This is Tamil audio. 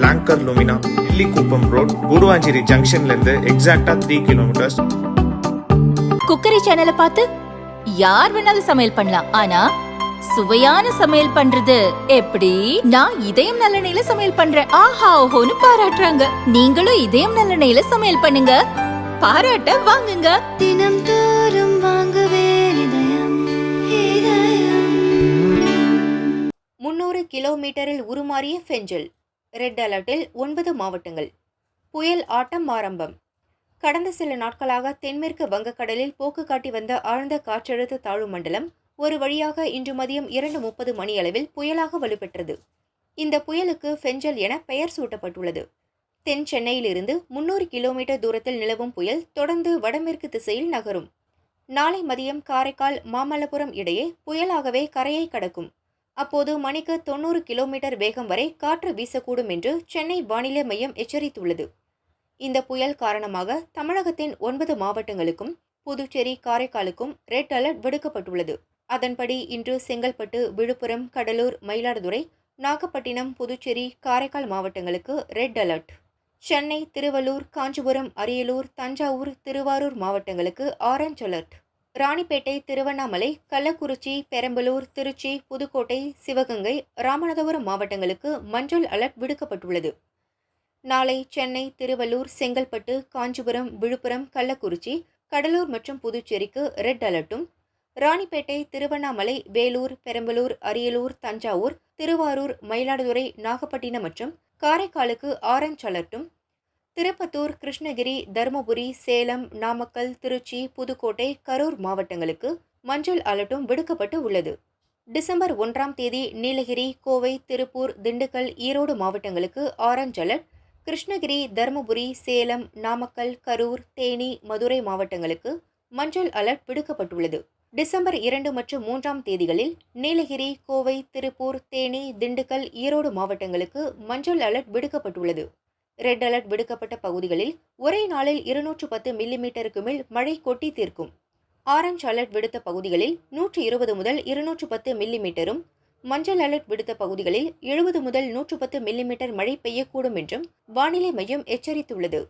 பேங்கர் லுமினா, இல்லிக்குப்பம் ரோட், குடுவாஞ்சேரி ஜங்ஷன்ல இருந்து எக்ஸாக்டா 3 கிலோமீட்டர்ஸ். குக்கரி சேனலை பார்த்து யார் வேணாலும் சமையல் பண்ணலாம். ஆனா சுவையான சமையல் பண்றது எப்படி? நான் இதயம் நல்லெண்ணெயில சமையல் பண்றேன். ஆஹா ஓஹோன்னு பாராட்டுறாங்க. நீங்களும் இதயம் நல்லெண்ணெயில சமையல் பண்ணுங்க, பாராட்ட வாங்குங்க. தினம் தோறும் வாங்குவே இதயம். 300 கிலோமீட்டரில் உருமாறிய ஃபெஞ்சல். ரெட் அலர்ட்டில் 9 மாவட்டங்கள். புயல் ஆட்டம் ஆரம்பம். கடந்த சில நாட்களாக தென்மேற்கு வங்கக்கடலில் போக்கு காட்டி வந்த ஆழ்ந்த காற்றழுத்த தாழ்வு மண்டலம் ஒரு வழியாக இன்று மதியம் 2:30 மணியளவில் புயலாக வலுப்பெற்றது. இந்த புயலுக்கு ஃபெஞ்சல் என பெயர் சூட்டப்பட்டுள்ளது. தென் சென்னையிலிருந்து 300 கிலோமீட்டர் தூரத்தில் நிலவும் புயல் தொடர்ந்து வடமேற்கு திசையில் நகரும். நாளை மதியம் காரைக்கால் மாமல்லபுரம் இடையே புயலாகவே கரையை கடக்கும். அப்போது மணிக்கு 90 கிலோமீட்டர் வேகம் வரை காற்று வீசக்கூடும் என்று சென்னை வானிலை மையம் எச்சரித்துள்ளது. இந்த புயல் காரணமாக தமிழகத்தின் 9 மாவட்டங்களுக்கும் புதுச்சேரி, காரைக்காலுக்கும் ரெட் அலர்ட் விடுக்கப்பட்டுள்ளது. அதன்படி இன்று செங்கல்பட்டு, விழுப்புரம், கடலூர், மயிலாடுதுறை, நாகப்பட்டினம், புதுச்சேரி, காரைக்கால் மாவட்டங்களுக்கு ரெட் அலர்ட். சென்னை, திருவள்ளூர், காஞ்சிபுரம், அரியலூர், தஞ்சாவூர், திருவாரூர் மாவட்டங்களுக்கு ஆரஞ்ச் அலர்ட். ராணிப்பேட்டை, திருவண்ணாமலை, கள்ளக்குறிச்சி, பெரம்பலூர், திருச்சி, புதுக்கோட்டை, சிவகங்கை, ராமநாதபுரம் மாவட்டங்களுக்கு மஞ்சள் அலர்ட் விடுக்கப்பட்டுள்ளது. நாளை சென்னை, திருவள்ளூர், செங்கல்பட்டு, காஞ்சிபுரம், விழுப்புரம், கள்ளக்குறிச்சி, கடலூர் மற்றும் புதுச்சேரிக்கு ரெட் அலர்ட்டும், ராணிப்பேட்டை, திருவண்ணாமலை, வேலூர், பெரம்பலூர், அரியலூர், தஞ்சாவூர், திருவாரூர், மயிலாடுதுறை, நாகப்பட்டினம் மற்றும் காரைக்காலுக்கு ஆரஞ்ச் அலர்ட்டும், திருப்பத்தூர், கிருஷ்ணகிரி, தருமபுரி, சேலம், நாமக்கல், திருச்சி, புதுக்கோட்டை, கரூர் மாவட்டங்களுக்கு மஞ்சள் அலர்ட்டும் விடுக்கப்பட்டு உள்ளது. டிசம்பர் 1ஆம் தேதி நீலகிரி, கோவை, திருப்பூர், திண்டுக்கல், ஈரோடு மாவட்டங்களுக்கு ஆரஞ்ச் அலர்ட். கிருஷ்ணகிரி, தருமபுரி, சேலம், நாமக்கல், கரூர், தேனி, மதுரை மாவட்டங்களுக்கு மஞ்சள் அலர்ட் விடுக்கப்பட்டுள்ளது. டிசம்பர் 2 மற்றும் 3ஆம் தேதிகளில் நீலகிரி, கோவை, திருப்பூர், தேனி, திண்டுக்கல், ஈரோடு மாவட்டங்களுக்கு மஞ்சள் அலர்ட் விடுக்கப்பட்டுள்ளது. ரெட் அலர்ட் விடுக்கப்பட்ட பகுதிகளில் ஒரே நாளில் 210 மில்லிமீட்டருக்கு மேல் மழை கொட்டி தீர்க்கும். ஆரஞ்ச் அலர்ட் விடுத்த பகுதிகளில் 120 முதல் 210 மில்லிமீட்டரும், மஞ்சள் அலர்ட் விடுத்த பகுதிகளில் 70 முதல் 110 மில்லிமீட்டர் மழை பெய்யக்கூடும் என்றும் வானிலை மையம் எச்சரித்துள்ளது.